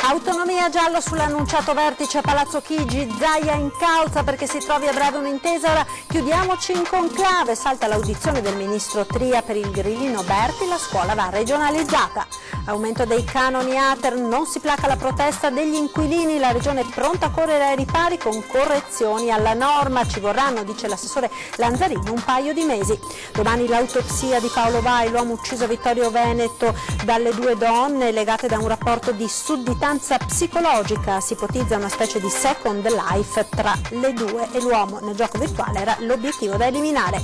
Autonomia giallo sull'annunciato vertice a Palazzo Chigi, Zaia incalza perché si trovi a breve un'intesa, ora chiudiamoci in conclave, salta l'audizione del ministro Tria per il grillino Berti, la scuola va regionalizzata. Aumento dei canoni ATER, non si placa la protesta degli inquilini, la regione è pronta a correre ai ripari con correzioni alla norma, ci vorranno, dice l'assessore Lanzarini, un paio di mesi. Domani l'autopsia di Paolo Vai, l'uomo ucciso a Vittorio Veneto dalle due donne legate da un rapporto di sudditanza psicologica, si ipotizza una specie di second life tra le due e l'uomo nel gioco virtuale era l'obiettivo da eliminare.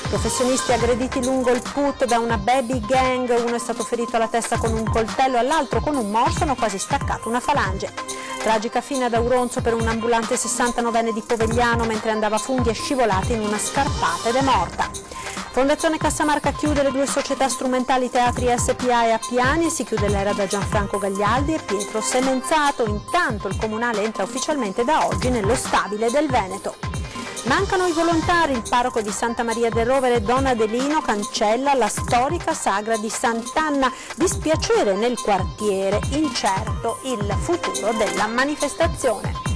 Professionisti aggrediti lungo il put da una baby gang, uno è stato ferito alla testa con un coltello, all'altro con un morso hanno quasi staccato una falange. Tragica fine ad Auronzo per un ambulante 69enne di Povegliano mentre andava a funghi, è scivolata in una scarpata ed è morta. Fondazione Cassamarca chiude le due società strumentali Teatri SPA e Appiani e si chiude l'era da Gianfranco Gagliardi e Pietro Semenzato. Intanto il Comunale entra ufficialmente da oggi nello stabile del Veneto. Mancano i volontari, il parroco di Santa Maria del Rovere Don Adelino cancella la storica sagra di Sant'Anna, dispiacere nel quartiere, incerto il futuro della manifestazione.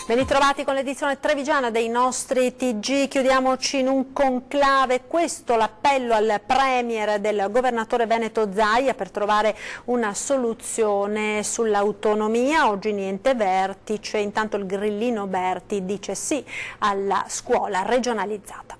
Ben ritrovati con l'edizione trevigiana dei nostri TG, chiudiamoci in un conclave, questo l'appello al premier del governatore Veneto Zaia per trovare una soluzione sull'autonomia, oggi niente vertice, intanto il grillino Berti dice sì alla scuola regionalizzata.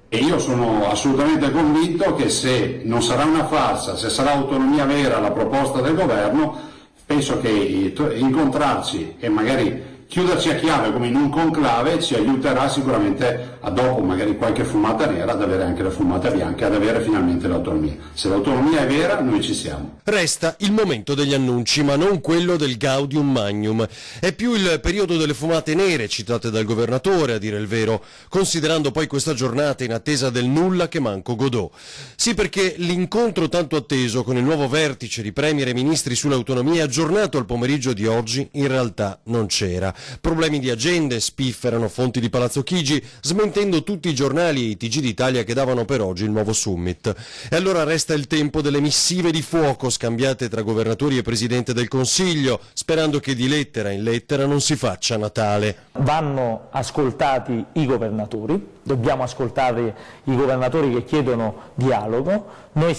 E io sono assolutamente convinto che se non sarà una farsa, se sarà autonomia vera la proposta del governo, penso che incontrarci e magari chiuderci a chiave come in un conclave ci aiuterà sicuramente a dopo magari qualche fumata nera ad avere anche la fumata bianca, ad avere finalmente l'autonomia. Se l'autonomia è vera noi ci siamo. Resta il momento degli annunci, ma non quello del Gaudium Magnum. È più il periodo delle fumate nere citate dal governatore, a dire il vero, considerando poi questa giornata in attesa del nulla che manco godò. Sì, perché l'incontro tanto atteso con il nuovo vertice di premier e ministri sull'autonomia aggiornato al pomeriggio di oggi in realtà non c'era. Problemi di agende spifferano fonti di Palazzo Chigi, smentendo tutti i giornali e i TG d'Italia che davano per oggi il nuovo summit. E allora resta il tempo delle missive di fuoco scambiate tra governatori e Presidente del Consiglio, sperando che di lettera in lettera non si faccia Natale. Vanno ascoltati i governatori, dobbiamo ascoltare i governatori che chiedono dialogo, noi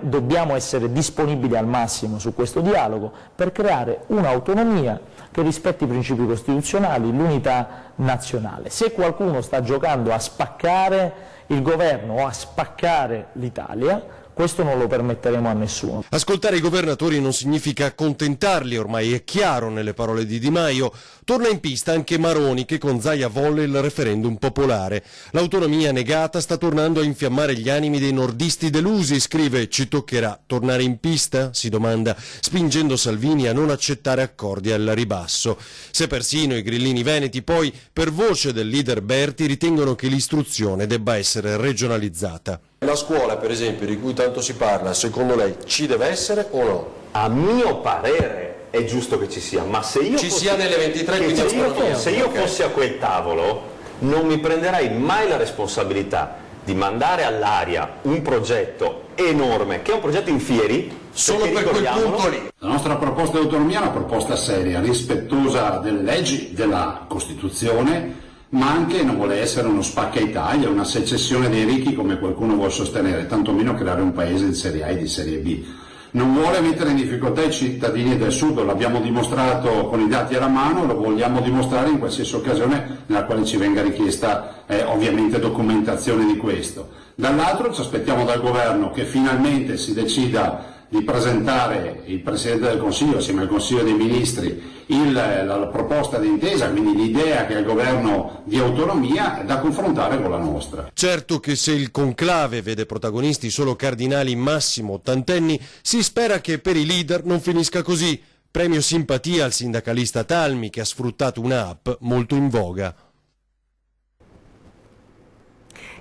dobbiamo essere disponibili al massimo su questo dialogo per creare un'autonomia che rispetti i principi costituzionali, l'unità nazionale. Se qualcuno sta giocando a spaccare il governo o a spaccare l'Italia, questo non lo permetteremo a nessuno. Ascoltare i governatori non significa accontentarli, ormai è chiaro nelle parole di Di Maio. Torna in pista anche Maroni che con Zaia volle il referendum popolare. L'autonomia negata sta tornando a infiammare gli animi dei nordisti delusi, scrive. Ci toccherà tornare in pista? Si domanda, spingendo Salvini a non accettare accordi al ribasso. Se persino i grillini veneti poi, per voce del leader Berti, ritengono che l'istruzione debba essere regionalizzata. La scuola, per esempio, di cui tanto si parla, secondo lei ci deve essere o no? A mio parere è giusto che ci sia, ma se io ci sia nelle 23, quindi se io fossi a quel tavolo non mi prenderei mai la responsabilità di mandare all'aria un progetto enorme, che è un progetto in fieri, solo per quel punto lì. La nostra proposta di autonomia è una proposta seria, rispettosa delle leggi, della Costituzione, ma anche non vuole essere uno spacca Italia, una secessione dei ricchi come qualcuno vuole sostenere, tantomeno creare un paese di serie A e di serie B. Non vuole mettere in difficoltà i cittadini del Sud, l'abbiamo dimostrato con i dati alla mano, lo vogliamo dimostrare in qualsiasi occasione nella quale ci venga richiesta ovviamente documentazione di questo. Dall'altro ci aspettiamo dal governo che finalmente si decida di presentare il Presidente del Consiglio assieme al Consiglio dei Ministri la proposta di intesa, quindi l'idea che ha il governo di autonomia da confrontare con la nostra. Certo che se il conclave vede protagonisti solo cardinali massimo ottantenni, si spera che per i leader non finisca così. Premio simpatia al sindacalista Talmi che ha sfruttato un'app molto in voga.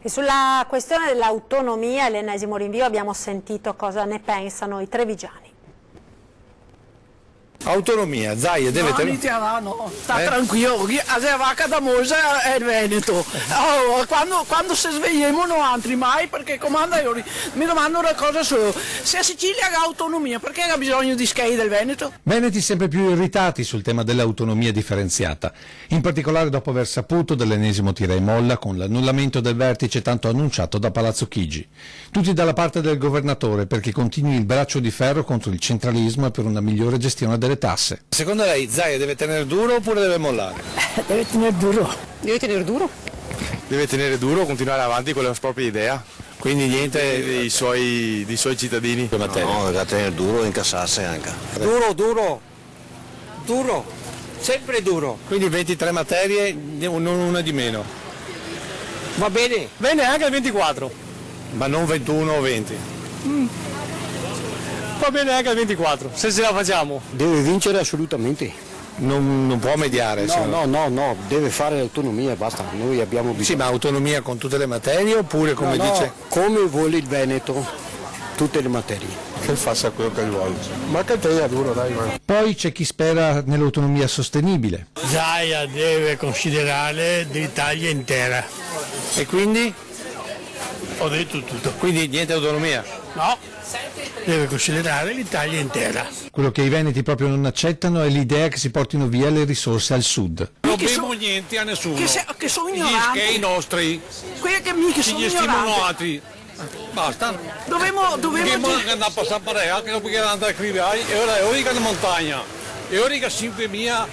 E sulla questione dell'autonomia, l'ennesimo rinvio, abbiamo sentito cosa ne pensano i trevigiani. Autonomia, Zaia deve tenere... No, sta tranquillo, la vacca da Mosa è il Veneto. Oh, quando si svegliamo non altri mai, perché comanda io mi domando una cosa solo, se a Sicilia ha autonomia, perché ha bisogno di schei del Veneto? Veneti sempre più irritati sul tema dell'autonomia differenziata, in particolare dopo aver saputo dell'ennesimo tira e molla con l'annullamento del vertice tanto annunciato da Palazzo Chigi. Tutti dalla parte del governatore perché continui il braccio di ferro contro il centralismo e per una migliore gestione delle tasse. Secondo lei Zaia deve tenere duro oppure deve mollare? Deve tenere duro. Deve tenere duro? Deve tenere duro, continuare avanti con la propria idea, quindi niente dei suoi cittadini. No, deve tenere duro e incassarsi anche. Duro, sempre duro. Quindi 23 materie, non una di meno. Va bene. Bene anche il 24, ma non 21 o 20. Va bene anche il 24, se ce la facciamo. Deve vincere assolutamente. Non può mediare. No, deve fare l'autonomia e basta, noi abbiamo bisogno. Sì, ma autonomia con tutte le materie oppure come dice? Come vuole il Veneto, tutte le materie. Che faccia quello che vuole. Ma che te è duro, dai. Poi c'è chi spera nell'autonomia sostenibile. Zaia deve considerare l'Italia intera. E quindi? Ho detto tutto. Quindi niente autonomia? No, deve considerare l'Italia intera. Quello che i veneti proprio non accettano è l'idea che si portino via le risorse al sud. Non abbiamo niente a nessuno. Che sono ignoranti. Che i nostri. Quelli che mica sono ignoranti. Stimolati. Basta. Dovremmo che andare a passare per lei, che dopo che andare a scrivere, e ora che in montagna, e ora che 5.000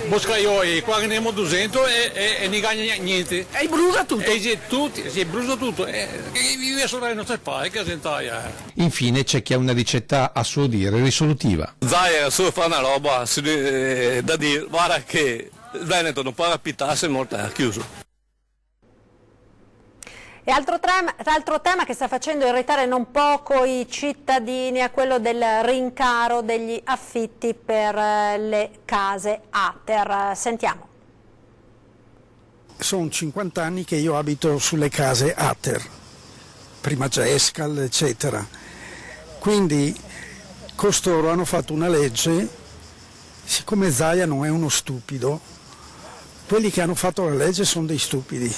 boscaioli, qua che ne abbiamo 200 e ne guadagna niente. E brucia tutto. Si brucia tutto. Che vive solo le nostre spalle, che sentaia. Infine c'è chi ha una ricetta a suo dire risolutiva. Zaia solo fa una roba da dire, guarda che il Veneto non può appitarsi e molto è chiuso. E altro tema che sta facendo irritare non poco i cittadini è quello del rincaro degli affitti per le case ATER. Sentiamo. Sono 50 anni che io abito sulle case ATER, prima Gescal, eccetera. Quindi costoro hanno fatto una legge, siccome Zaia non è uno stupido, quelli che hanno fatto la legge sono dei stupidi,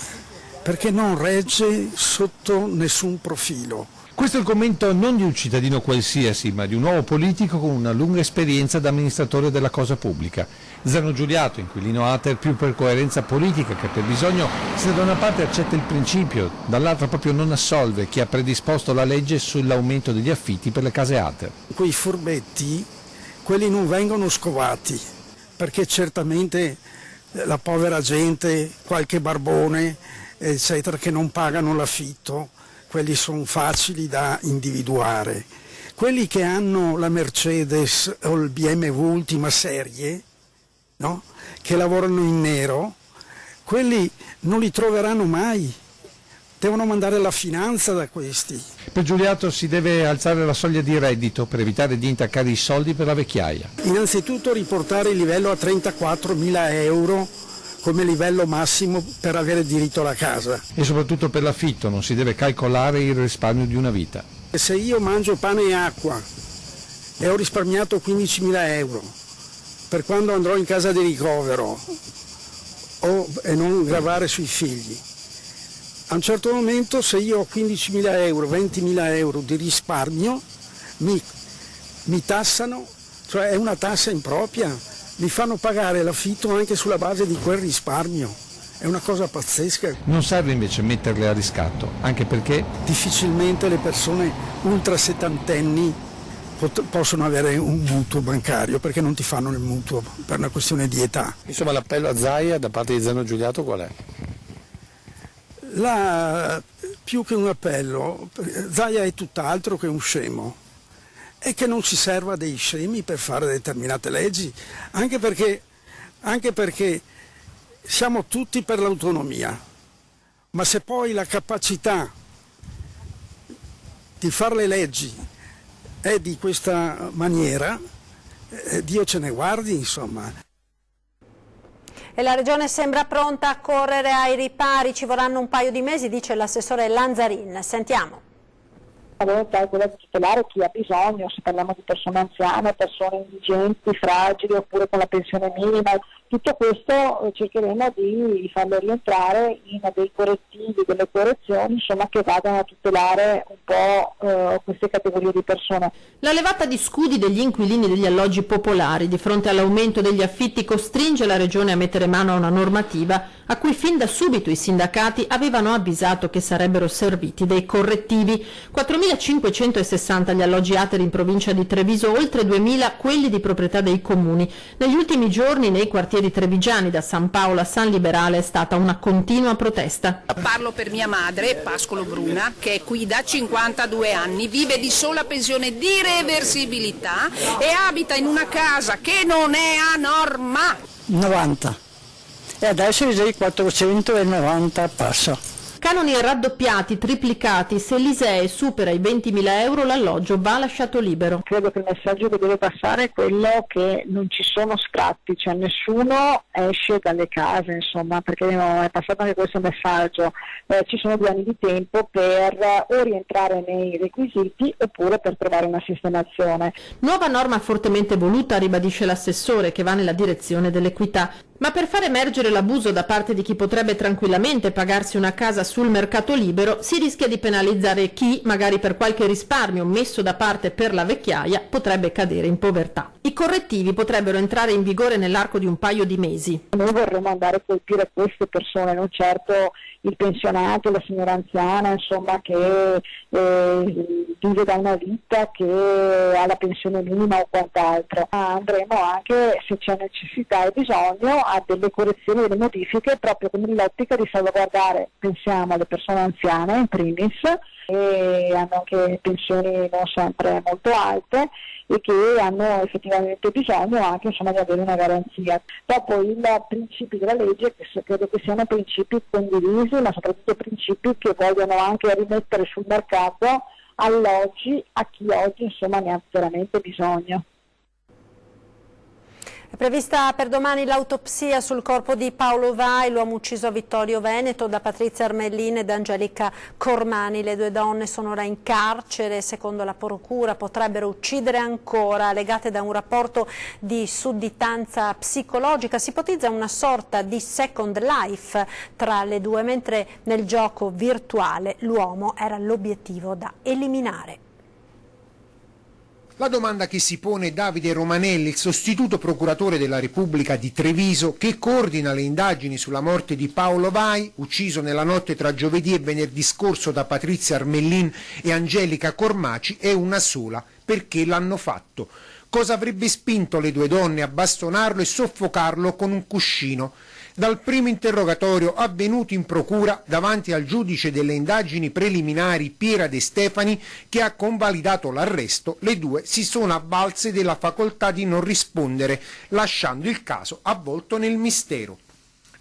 perché non regge sotto nessun profilo. Questo è il commento non di un cittadino qualsiasi, ma di un uomo politico con una lunga esperienza da amministratore della cosa pubblica. Zano Giuliato, inquilino ATER, più per coerenza politica che per bisogno, se da una parte accetta il principio, dall'altra proprio non assolve chi ha predisposto la legge sull'aumento degli affitti per le case ATER. Quei furbetti, quelli non vengono scovati, perché certamente la povera gente, qualche barbone, eccetera, che non pagano l'affitto, quelli sono facili da individuare. Quelli che hanno la Mercedes o il BMW ultima serie, no? Che lavorano in nero, quelli non li troveranno mai, devono mandare la finanza da questi. Per Giuliato si deve alzare la soglia di reddito per evitare di intaccare i soldi per la vecchiaia. Innanzitutto riportare il livello a 34.000 euro come livello massimo per avere diritto alla casa. E soprattutto per l'affitto non si deve calcolare il risparmio di una vita. Se io mangio pane e acqua e ho risparmiato 15.000 euro per quando andrò in casa di ricovero e non gravare sui figli, a un certo momento se io ho 15.000 euro, 20.000 euro di risparmio mi tassano, cioè è una tassa impropria. Mi fanno pagare l'affitto anche sulla base di quel risparmio, è una cosa pazzesca. Non serve invece metterle a riscatto, anche perché difficilmente le persone ultra settantenni possono avere un mutuo bancario, perché non ti fanno il mutuo per una questione di età. Insomma l'appello a Zaia da parte di Zano Giuliato qual è? Più che un appello, Zaia è tutt'altro che un scemo. E che non si serva dei scemi per fare determinate leggi, anche perché siamo tutti per l'autonomia, ma se poi la capacità di fare le leggi è di questa maniera, Dio ce ne guardi, insomma. E la Regione sembra pronta a correre ai ripari, ci vorranno un paio di mesi, dice l'assessore Lanzarin. Sentiamo. La volontà è quella di tutelare chi ha bisogno, se parliamo di persone anziane, persone indigenti, fragili oppure con la pensione minima. Tutto questo cercheremo di farlo rientrare in dei correttivi, delle correzioni, insomma, che vadano a tutelare un po' queste categorie di persone. La levata di scudi degli inquilini degli alloggi popolari di fronte all'aumento degli affitti costringe la Regione a mettere mano a una normativa a cui fin da subito i sindacati avevano avvisato che sarebbero serviti dei correttivi. 4.560 gli alloggi ATER in provincia di Treviso, oltre 2.000 quelli di proprietà dei comuni. Negli ultimi giorni nei quartieri trevigiani da San Paolo a San Liberale è stata una continua protesta. Parlo per mia madre, Pascolo Bruna, che è qui da 52 anni, vive di sola pensione di reversibilità e abita in una casa che non è a norma. 90 e adesso direi 490 passa. Canoni raddoppiati, triplicati, se l'ISEE supera i 20.000 euro l'alloggio va lasciato libero. Credo che il messaggio che deve passare è quello che non ci sono scatti, cioè nessuno esce dalle case, insomma, perché è passato anche questo messaggio. Ci sono 2 anni di tempo per o rientrare nei requisiti oppure per trovare una sistemazione. Nuova norma fortemente voluta, ribadisce l'assessore, che va nella direzione dell'equità. Ma per far emergere l'abuso da parte di chi potrebbe tranquillamente pagarsi una casa sul mercato libero, si rischia di penalizzare chi, magari per qualche risparmio messo da parte per la vecchiaia, potrebbe cadere in povertà. I correttivi potrebbero entrare in vigore nell'arco di un paio di mesi. Noi vorremmo andare a colpire queste persone, non certo il pensionato, la signora anziana, insomma, che vive da una vita, che ha la pensione minima o quant'altro. Andremo anche, se c'è necessità e bisogno, a delle correzioni, delle modifiche, proprio con l'ottica di salvaguardare, pensiamo, alle persone anziane in primis, e hanno anche pensioni non sempre molto alte e che hanno effettivamente bisogno anche, insomma, di avere una garanzia. Dopo i principi della legge, che credo che siano principi condivisi, ma soprattutto principi che vogliono anche rimettere sul mercato alloggi a chi oggi, insomma, ne ha veramente bisogno. È prevista per domani l'autopsia sul corpo di Paolo Vai, l'uomo ucciso a Vittorio Veneto da Patrizia Armellin ed Angelica Cormani. Le 2 donne sono ora in carcere, secondo la procura potrebbero uccidere ancora, legate da un rapporto di sudditanza psicologica. Si ipotizza una sorta di second life tra le 2, mentre nel gioco virtuale l'uomo era l'obiettivo da eliminare. La domanda che si pone Davide Romanelli, il sostituto procuratore della Repubblica di Treviso, che coordina le indagini sulla morte di Paolo Vai, ucciso nella notte tra giovedì e venerdì scorso da Patrizia Armellin e Angelica Cormaci, è una sola: perché l'hanno fatto. Cosa avrebbe spinto le 2 donne a bastonarlo e soffocarlo con un cuscino? Dal primo interrogatorio avvenuto in procura davanti al giudice delle indagini preliminari Piera De Stefani, che ha convalidato l'arresto, le 2 si sono avvalse della facoltà di non rispondere, lasciando il caso avvolto nel mistero.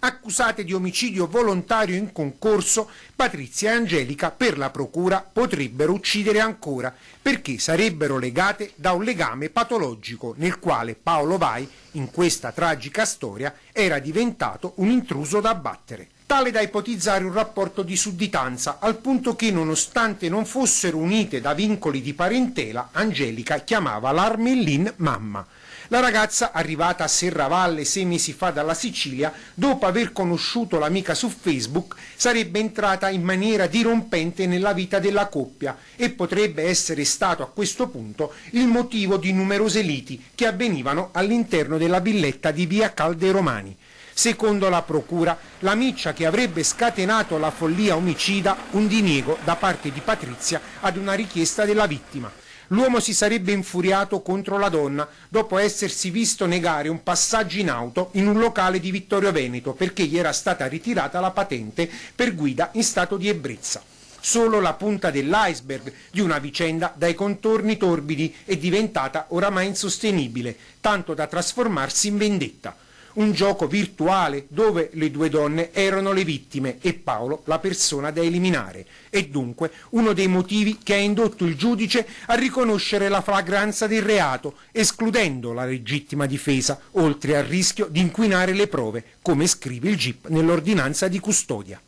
Accusate di omicidio volontario in concorso, Patrizia e Angelica per la procura potrebbero uccidere ancora, perché sarebbero legate da un legame patologico nel quale Paolo Vai, in questa tragica storia, era diventato un intruso da abbattere. Tale da ipotizzare un rapporto di sudditanza, al punto che, nonostante non fossero unite da vincoli di parentela, Angelica chiamava l'Armellin mamma. La ragazza, arrivata a Serravalle 6 mesi fa dalla Sicilia, dopo aver conosciuto l'amica su Facebook, sarebbe entrata in maniera dirompente nella vita della coppia e potrebbe essere stato a questo punto il motivo di numerose liti che avvenivano all'interno della villetta di via Calderomani. Secondo la procura, la miccia che avrebbe scatenato la follia omicida, un diniego da parte di Patrizia ad una richiesta della vittima. L'uomo si sarebbe infuriato contro la donna dopo essersi visto negare un passaggio in auto in un locale di Vittorio Veneto perché gli era stata ritirata la patente per guida in stato di ebbrezza. Solo la punta dell'iceberg di una vicenda dai contorni torbidi è diventata oramai insostenibile, tanto da trasformarsi in vendetta. Un gioco virtuale dove le 2 donne erano le vittime e Paolo la persona da eliminare. E dunque uno dei motivi che ha indotto il giudice a riconoscere la flagranza del reato, escludendo la legittima difesa, oltre al rischio di inquinare le prove, come scrive il GIP nell'ordinanza di custodia.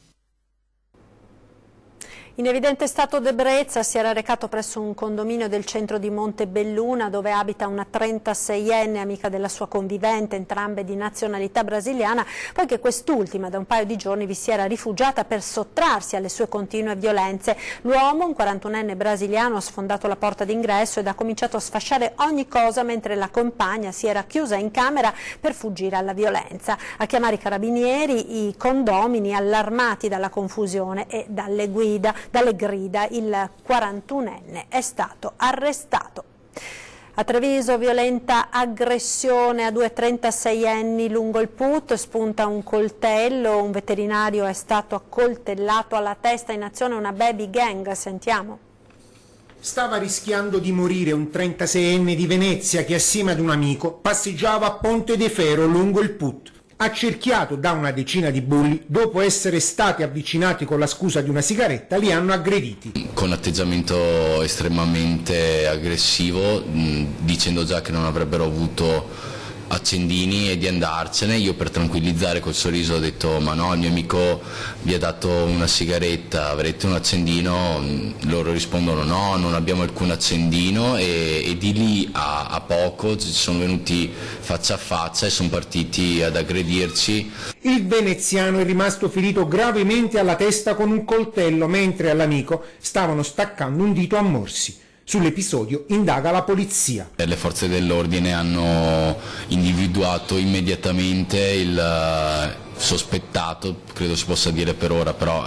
In evidente stato d'ebbrezza si era recato presso un condominio del centro di Montebelluna dove abita una 36enne amica della sua convivente, entrambe di nazionalità brasiliana, poiché quest'ultima da un paio di giorni vi si era rifugiata per sottrarsi alle sue continue violenze. L'uomo, un 41enne brasiliano, ha sfondato la porta d'ingresso ed ha cominciato a sfasciare ogni cosa mentre la compagna si era chiusa in camera per fuggire alla violenza. A chiamare i carabinieri i condomini, allarmati dalla confusione e dalle grida, il 41enne è stato arrestato. A Treviso, violenta aggressione a due 36enni lungo il Put, spunta un coltello, un veterinario è stato accoltellato alla testa, in azione una baby gang, sentiamo. Stava rischiando di morire un 36enne di Venezia che assieme ad un amico passeggiava a Ponte de Fero lungo il Put. Accerchiato da una decina di bulli, dopo essere stati avvicinati con la scusa di una sigaretta, li hanno aggrediti. Con atteggiamento estremamente aggressivo, dicendo già che non avrebbero avuto accendini e di andarsene. Io, per tranquillizzare, col sorriso ho detto: ma no, il mio amico vi ha dato una sigaretta, avrete un accendino? Loro rispondono: no, non abbiamo alcun accendino, e di lì a poco ci sono venuti faccia a faccia e sono partiti ad aggredirci. Il veneziano è rimasto ferito gravemente alla testa con un coltello, mentre all'amico stavano staccando un dito a morsi. Sull'episodio indaga la polizia. Le forze dell'ordine hanno individuato immediatamente il sospettato, credo si possa dire per ora, però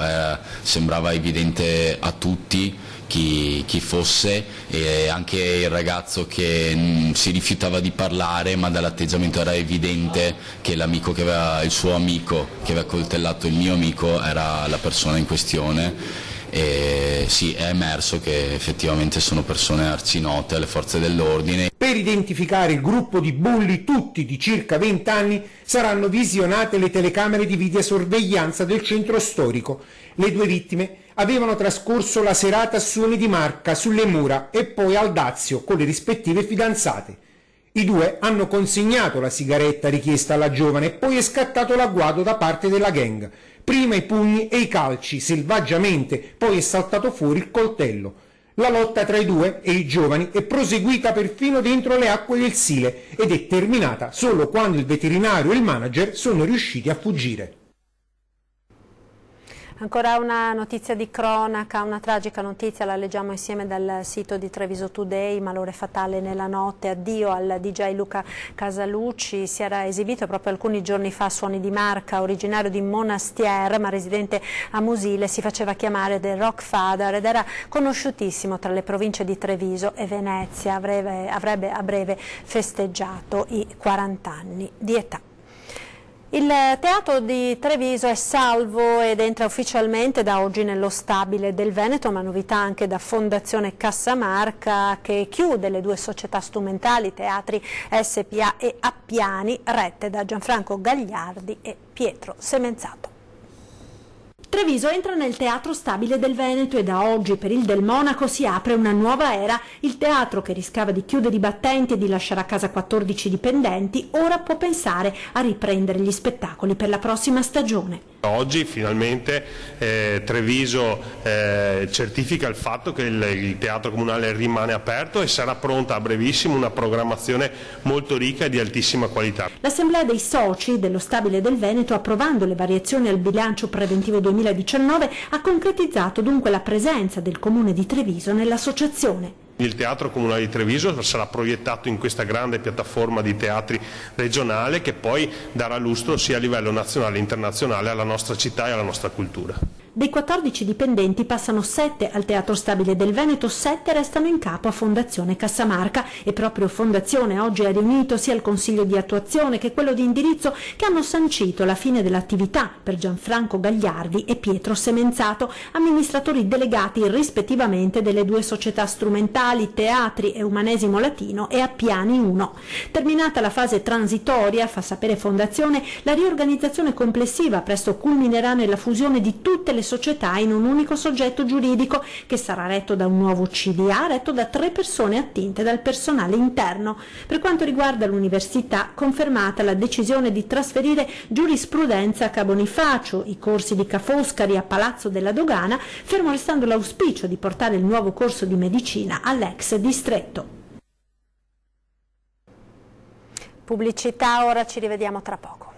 sembrava evidente a tutti chi fosse, e anche il ragazzo che si rifiutava di parlare, ma dall'atteggiamento era evidente che l'amico che aveva, il suo amico che aveva coltellato il mio amico, era la persona in questione. E sì, è emerso che effettivamente sono persone arcinote alle forze dell'ordine. Per identificare il gruppo di bulli, tutti di circa 20 anni, saranno visionate le telecamere di videosorveglianza del centro storico. Le due vittime avevano trascorso la serata a Suoni di Marca, sulle mura, e poi al Dazio con le rispettive fidanzate. I due hanno consegnato la sigaretta richiesta alla giovane e poi è scattato l'agguato da parte della gang. Prima i pugni e i calci, selvaggiamente, poi è saltato fuori il coltello. La lotta tra i due e i giovani è proseguita perfino dentro le acque del Sile ed è terminata solo quando il veterinario e il manager sono riusciti a fuggire. Ancora una notizia di cronaca, una tragica notizia, la leggiamo insieme dal sito di Treviso Today: malore fatale nella notte, addio al DJ Luca Casalucci. Si era esibito proprio alcuni giorni fa a Suoni di Marca, originario di Monastier ma residente a Musile, si faceva chiamare The Rock Father ed era conosciutissimo tra le province di Treviso e Venezia. Avrebbe a breve festeggiato i 40 anni di età. Il teatro di Treviso è salvo ed entra ufficialmente da oggi nello stabile del Veneto, ma novità anche da Fondazione Cassamarca, che chiude le due società strumentali Teatri SPA e Appiani, rette da Gianfranco Gagliardi e Pietro Semenzato. Treviso entra nel teatro stabile del Veneto e da oggi per il Del Monaco si apre una nuova era. Il teatro, che rischiava di chiudere i battenti e di lasciare a casa 14 dipendenti, ora può pensare a riprendere gli spettacoli per la prossima stagione. Oggi finalmente Treviso certifica il fatto che il teatro comunale rimane aperto e sarà pronta a brevissimo una programmazione molto ricca e di altissima qualità. L'assemblea dei soci dello stabile del Veneto, approvando le variazioni al bilancio preventivo 2019, ha concretizzato dunque la presenza del comune di Treviso nell'associazione. Il Teatro Comunale di Treviso sarà proiettato in questa grande piattaforma di teatri regionale che poi darà lustro sia a livello nazionale che internazionale alla nostra città e alla nostra cultura. Dei 14 dipendenti passano 7 al Teatro Stabile del Veneto, 7 restano in capo a Fondazione Cassamarca e proprio Fondazione oggi ha riunito sia il Consiglio di attuazione che quello di indirizzo, che hanno sancito la fine dell'attività per Gianfranco Gagliardi e Pietro Semenzato, amministratori delegati rispettivamente delle due società strumentali Teatri e Umanesimo Latino e Appiani 1. Terminata la fase transitoria, fa sapere Fondazione, la riorganizzazione complessiva presto culminerà nella fusione di tutte le società in un unico soggetto giuridico che sarà retto da un nuovo CDA retto da 3 persone attinte dal personale interno. Per quanto riguarda l'università, confermata la decisione di trasferire giurisprudenza a Ca' Bonifacio, i corsi di Ca' Foscari a Palazzo della Dogana, fermo restando l'auspicio di portare il nuovo corso di medicina all'ex distretto. Pubblicità, ora ci rivediamo tra poco.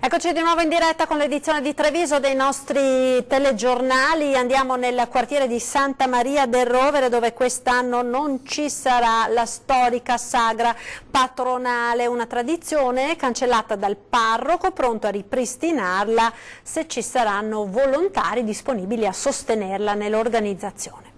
Eccoci di nuovo in diretta con l'edizione di Treviso dei nostri telegiornali. Andiamo nel quartiere di Santa Maria del Rovere, dove quest'anno non ci sarà la storica sagra patronale, una tradizione cancellata dal parroco, pronto a ripristinarla se ci saranno volontari disponibili a sostenerla nell'organizzazione.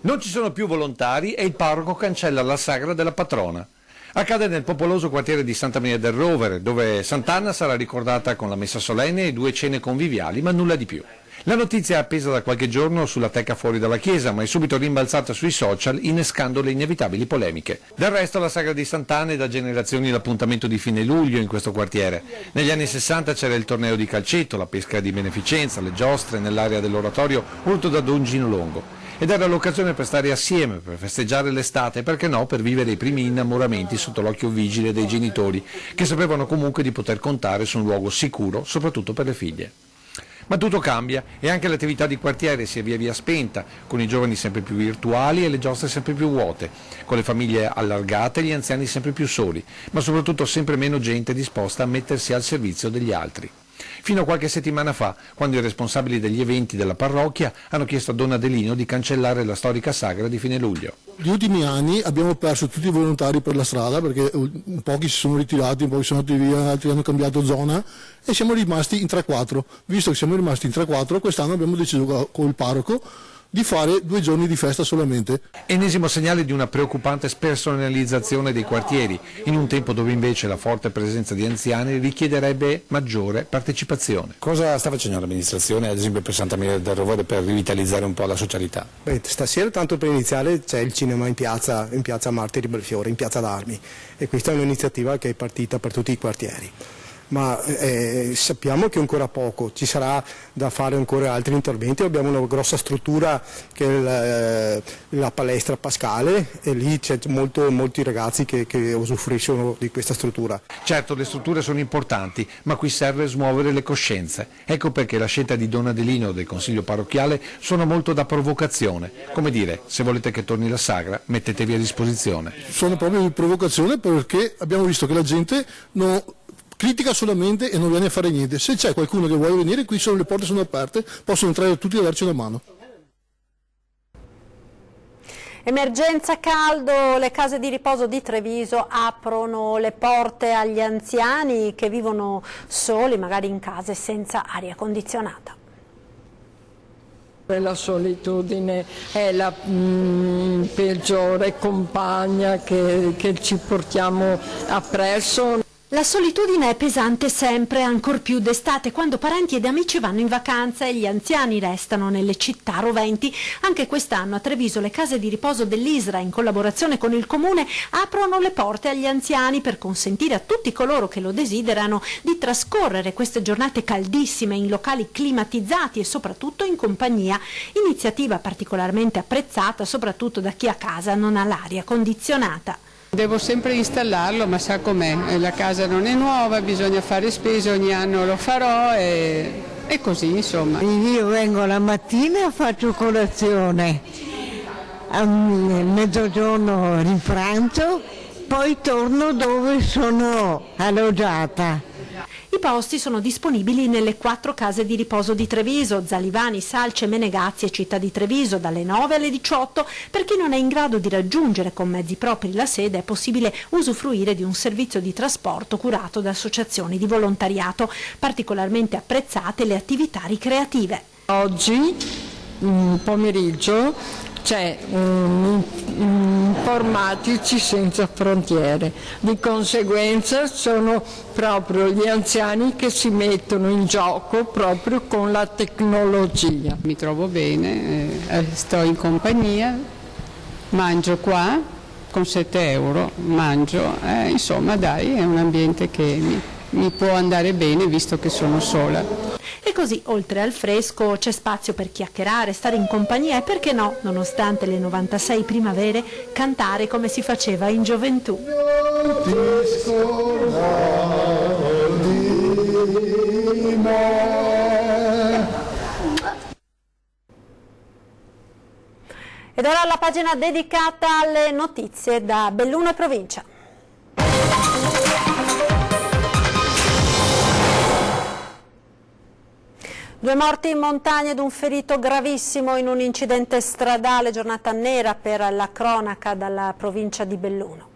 Non ci sono più volontari e il parroco cancella la sagra della patrona. Accade nel popoloso quartiere di Santa Maria del Rovere, dove Sant'Anna sarà ricordata con la messa solenne e 2 cene conviviali, ma nulla di più. La notizia è appesa da qualche giorno sulla teca fuori dalla chiesa, ma è subito rimbalzata sui social, innescando le inevitabili polemiche. Del resto la sagra di Sant'Anna è da generazioni l'appuntamento di fine luglio in questo quartiere. Negli anni 60 c'era il torneo di calcetto, la pesca di beneficenza, le giostre nell'area dell'oratorio, urto da Don Gino Longo. Ed era l'occasione per stare assieme, per festeggiare l'estate e perché no per vivere i primi innamoramenti sotto l'occhio vigile dei genitori, che sapevano comunque di poter contare su un luogo sicuro, soprattutto per le figlie. Ma tutto cambia e anche l'attività di quartiere si è via via spenta, con i giovani sempre più virtuali e le giostre sempre più vuote, con le famiglie allargate e gli anziani sempre più soli, ma soprattutto sempre meno gente disposta a mettersi al servizio degli altri. Fino a qualche settimana fa, quando i responsabili degli eventi della parrocchia hanno chiesto a Don Adelino di cancellare la storica sagra di fine luglio. Negli ultimi anni abbiamo perso tutti i volontari per la strada, perché pochi si sono ritirati, un po' sono andati via, altri hanno cambiato zona e siamo rimasti in 3-4. Visto che siamo rimasti in 3-4, quest'anno abbiamo deciso con il parroco di fare 2 giorni di festa solamente. Ennesimo segnale di una preoccupante spersonalizzazione dei quartieri, in un tempo dove invece la forte presenza di anziani richiederebbe maggiore partecipazione. Cosa sta facendo l'amministrazione, ad esempio per Santa Maria del Rovere, per rivitalizzare un po' la socialità? Beh, stasera, tanto per iniziare, c'è il cinema in piazza Martiri Belfiore, in piazza d'Armi, e questa è un'iniziativa che è partita per tutti i quartieri. Ma sappiamo che ancora poco, ci sarà da fare ancora altri interventi. Abbiamo una grossa struttura che è la palestra Pascale e lì c'è molti ragazzi che usufruiscono di questa struttura. Certo, le strutture sono importanti, ma qui serve smuovere le coscienze. Ecco perché la scelta di Don Adelino del Consiglio Parrocchiale suona molto da provocazione. Come dire, se volete che torni la sagra, mettetevi a disposizione. Suona proprio di provocazione perché abbiamo visto che la gente critica solamente e non viene a fare niente. Se c'è qualcuno che vuole venire, qui le porte sono aperte, possono entrare tutti e darci una mano. Emergenza caldo, le case di riposo di Treviso aprono le porte agli anziani che vivono soli, magari in case senza aria condizionata. La solitudine è la peggiore compagna che ci portiamo appresso. La solitudine è pesante sempre, ancor più d'estate, quando parenti ed amici vanno in vacanza e gli anziani restano nelle città roventi. Anche quest'anno a Treviso le case di riposo dell'ISRA, in collaborazione con il Comune, aprono le porte agli anziani per consentire a tutti coloro che lo desiderano di trascorrere queste giornate caldissime in locali climatizzati e soprattutto in compagnia. Iniziativa particolarmente apprezzata soprattutto da chi a casa non ha l'aria condizionata. Devo sempre installarlo, ma sa com'è, la casa non è nuova, bisogna fare spese, ogni anno lo farò e così insomma. Io vengo la mattina e faccio colazione, a mezzogiorno rinfranzo, poi torno dove sono alloggiata. I posti sono disponibili nelle 4 case di riposo di Treviso, Zalivani, Salce, Menegazzi e Città di Treviso, dalle 9 alle 18. Per chi non è in grado di raggiungere con mezzi propri la sede è possibile usufruire di un servizio di trasporto curato da associazioni di volontariato. Particolarmente apprezzate le attività ricreative. Oggi, pomeriggio, c'è Informatici Senza Frontiere, di conseguenza sono proprio gli anziani che si mettono in gioco proprio con la tecnologia. Mi trovo bene, sto in compagnia, mangio qua con 7 euro mangio, insomma dai, è un ambiente che mi può andare bene visto che sono sola. E così, oltre al fresco, c'è spazio per chiacchierare, stare in compagnia e, perché no, nonostante le 96 primavere, cantare come si faceva in gioventù. Ed ora la pagina dedicata alle notizie da Belluno e provincia. Due morti in montagna ed un ferito gravissimo in un incidente stradale, giornata nera per la cronaca dalla provincia di Belluno.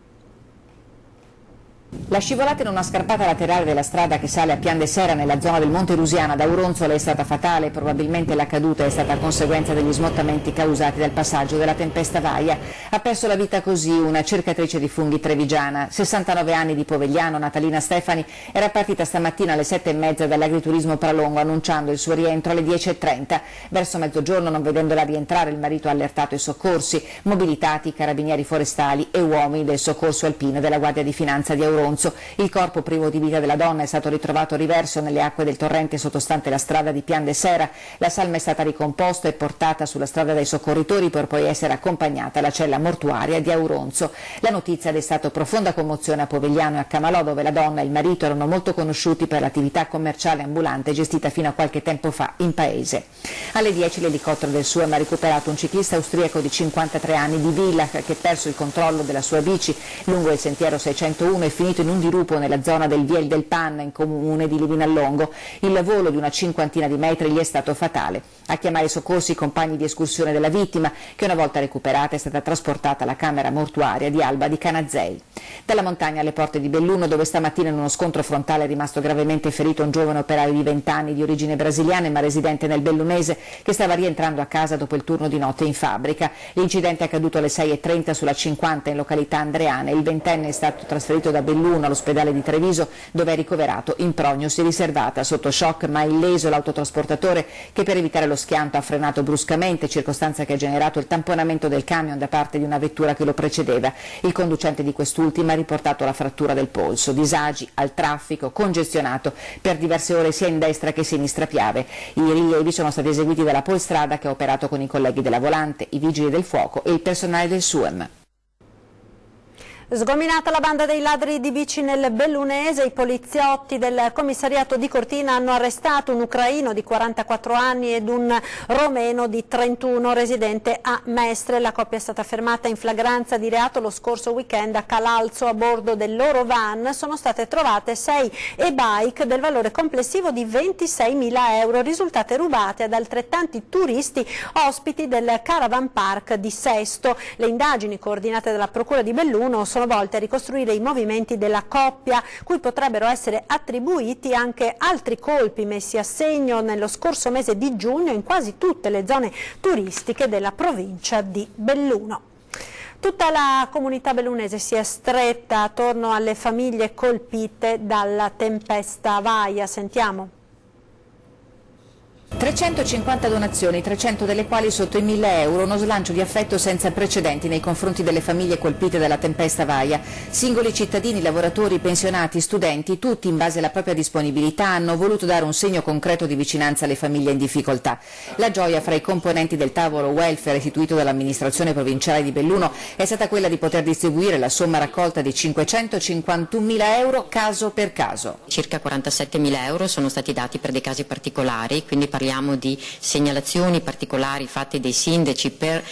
La scivolata in una scarpata laterale della strada che sale a Pian de Sera nella zona del Monte Rusiana ad Auronzola è stata fatale. Probabilmente la caduta è stata a conseguenza degli smottamenti causati dal passaggio della tempesta Vaia. Ha perso la vita così una cercatrice di funghi trevigiana, 69 anni, di Povegliano, Natalina Stefani, era partita stamattina alle 7:30 dall'agriturismo Pralongo annunciando il suo rientro alle 10:30. Verso mezzogiorno, non vedendola rientrare, il marito ha allertato i soccorsi, mobilitati i carabinieri forestali e uomini del soccorso alpino e della Guardia di Finanza di Auronzo. Il corpo privo di vita della donna è stato ritrovato riverso nelle acque del torrente sottostante la strada di Pian de Sera. La salma è stata ricomposta e portata sulla strada dai soccorritori per poi essere accompagnata alla cella mortuaria di Auronzo. La notizia ha destato profonda commozione a Povegliano e a Camalò, dove la donna e il marito erano molto conosciuti per l'attività commerciale ambulante gestita fino a qualche tempo fa in paese. Alle 10 l'elicottero del SUEM ha recuperato un ciclista austriaco di 53 anni di Villach che, perso il controllo della sua bici lungo il sentiero 601, è finito in un dirupo nella zona del Viel del Pan, in comune di Livinallongo. Il volo di una cinquantina di metri gli è stato fatale. A chiamare i soccorsi i compagni di escursione della vittima, che una volta recuperata è stata trasportata alla camera mortuaria di Alba di Canazzei. Dalla montagna alle porte di Belluno, dove stamattina in uno scontro frontale è rimasto gravemente ferito un giovane operaio di 20 anni di origine brasiliana ma residente nel Bellunese, che stava rientrando a casa dopo il turno di notte in fabbrica. L'incidente è accaduto alle 6:30 sulla 50 in località Andreane. Il ventenne è stato trasferito da Belluno all'ospedale di Treviso, dove è ricoverato in prognosi riservata. Sotto shock ma illeso l'autotrasportatore, che per evitare lo schianto ha frenato bruscamente, circostanza che ha generato il tamponamento del camion da parte di una vettura che lo precedeva. Il conducente di quest'ultima ha riportato la frattura del polso. Disagi al traffico, congestionato per diverse ore sia in destra che sinistra Piave. I rilievi sono stati eseguiti dalla Polstrada, che ha operato con i colleghi della Volante, i vigili del fuoco e il personale del SUEM. Sgominata la banda dei ladri di bici nel Bellunese, i poliziotti del commissariato di Cortina hanno arrestato un ucraino di 44 anni ed un romeno di 31 residente a Mestre. La coppia è stata fermata in flagranza di reato lo scorso weekend a Calalzo. A bordo del loro van sono state trovate 6 e-bike del valore complessivo di 26.000 euro, risultate rubate ad altrettanti turisti ospiti del Caravan Park di Sesto. Le indagini, coordinate dalla Procura di Belluno, sono volte a ricostruire i movimenti della coppia, cui potrebbero essere attribuiti anche altri colpi messi a segno nello scorso mese di giugno in quasi tutte le zone turistiche della provincia di Belluno. Tutta la comunità bellunese si è stretta attorno alle famiglie colpite dalla tempesta Vaia. Sentiamo. 350 donazioni, 300 delle quali sotto i 1.000 euro, uno slancio di affetto senza precedenti nei confronti delle famiglie colpite dalla tempesta Vaia. Singoli cittadini, lavoratori, pensionati, studenti, tutti in base alla propria disponibilità hanno voluto dare un segno concreto di vicinanza alle famiglie in difficoltà. La gioia fra i componenti del tavolo welfare istituito dall'amministrazione provinciale di Belluno è stata quella di poter distribuire la somma raccolta di 551.000 euro caso per caso. Circa 47.000 euro sono stati dati per dei casi particolari, quindi parliamo di segnalazioni particolari fatte dai sindaci per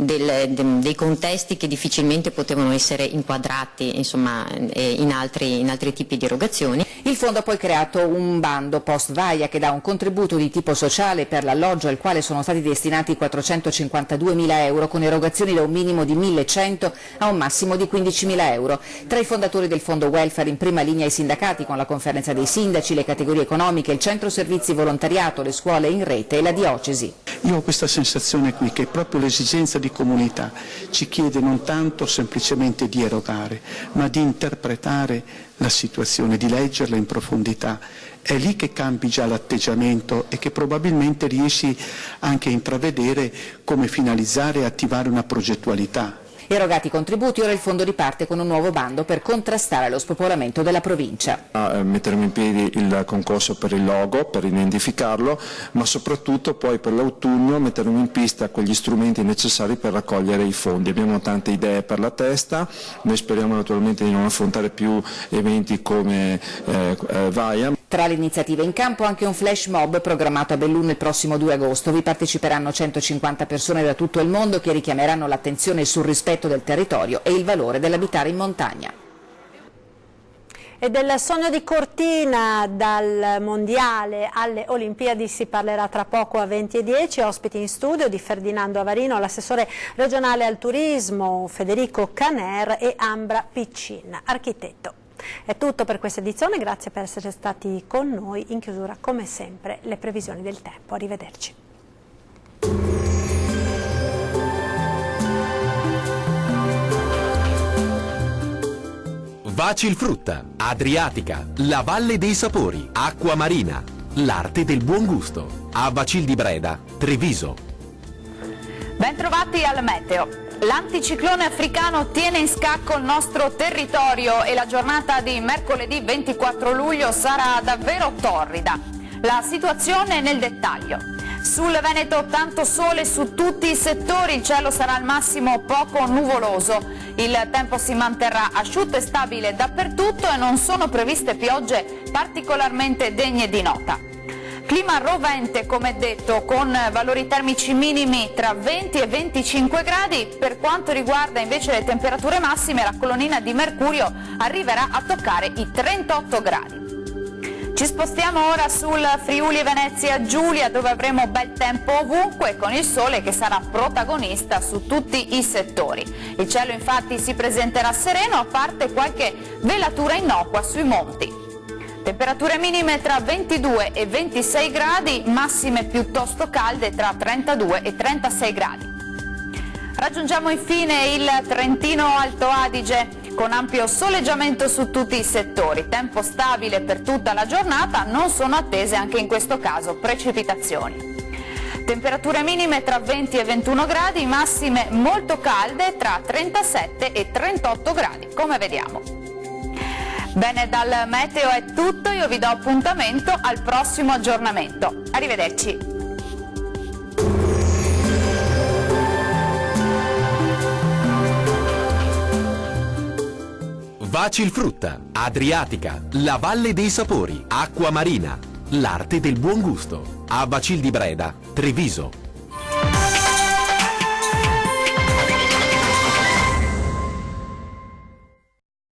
dei contesti che difficilmente potevano essere inquadrati, insomma, in altri tipi di erogazioni. Il fondo ha poi creato un bando post Vaia che dà un contributo di tipo sociale per l'alloggio, al quale sono stati destinati 452.000 euro con erogazioni da un minimo di 1.100 a un massimo di 15.000 euro. Tra i fondatori del fondo welfare in prima linea i sindacati, con la conferenza dei sindaci, le categorie economiche, il centro servizi volontariato, le scuole in rete e la diocesi. Io ho questa sensazione qui che proprio l'esigenza di comunità ci chiede non tanto semplicemente di erogare, ma di interpretare la situazione, di leggerla in profondità. È lì che cambi già l'atteggiamento e che probabilmente riesci anche a intravedere come finalizzare e attivare una progettualità. Erogati i contributi, ora il fondo riparte con un nuovo bando per contrastare lo spopolamento della provincia. Metteremo in piedi il concorso per il logo, per identificarlo, ma soprattutto poi per l'autunno metteremo in pista quegli strumenti necessari per raccogliere i fondi. Abbiamo tante idee per la testa, noi speriamo naturalmente di non affrontare più eventi come Vaia. Tra le iniziative in campo anche un flash mob programmato a Belluno il prossimo 2 agosto. Vi parteciperanno 150 persone da tutto il mondo che richiameranno l'attenzione sul rispetto del territorio e il valore dell'abitare in montagna. E del sogno di Cortina, dal Mondiale alle Olimpiadi, si parlerà tra poco a 20:10. Ospiti in studio di Ferdinando Avarino, l'assessore regionale al turismo Federico Caner e Ambra Piccin, architetto. È tutto per questa edizione, grazie per essere stati con noi. In chiusura, come sempre, le previsioni del tempo. Arrivederci. Vacilfrutta, Adriatica, la Valle dei Sapori, Acqua Marina, l'arte del buon gusto. A Vacil di Breda, Treviso. Bentrovati al meteo. L'anticiclone africano tiene in scacco il nostro territorio e la giornata di mercoledì 24 luglio sarà davvero torrida. La situazione nel dettaglio. Sul Veneto tanto sole su tutti i settori, il cielo sarà al massimo poco nuvoloso. Il tempo si manterrà asciutto e stabile dappertutto e non sono previste piogge particolarmente degne di nota. Clima rovente, come detto, con valori termici minimi tra 20 e 25 gradi. Per quanto riguarda invece le temperature massime, la colonnina di mercurio arriverà a toccare i 38 gradi. Ci spostiamo ora sul Friuli Venezia Giulia, dove avremo bel tempo ovunque, con il sole che sarà protagonista su tutti i settori. Il cielo infatti si presenterà sereno, a parte qualche velatura innocua sui monti. Temperature minime tra 22 e 26 gradi, massime piuttosto calde tra 32 e 36 gradi. Raggiungiamo infine il Trentino Alto Adige, con ampio soleggiamento su tutti i settori, tempo stabile per tutta la giornata, non sono attese anche in questo caso precipitazioni. Temperature minime tra 20 e 21 gradi, massime molto calde tra 37 e 38 gradi, come vediamo. Bene, dal meteo è tutto, io vi do appuntamento al prossimo aggiornamento. Arrivederci. Vacilfrutta, Adriatica, la Valle dei Sapori, Acqua Marina, l'arte del buon gusto. A Vacil di Breda, Treviso.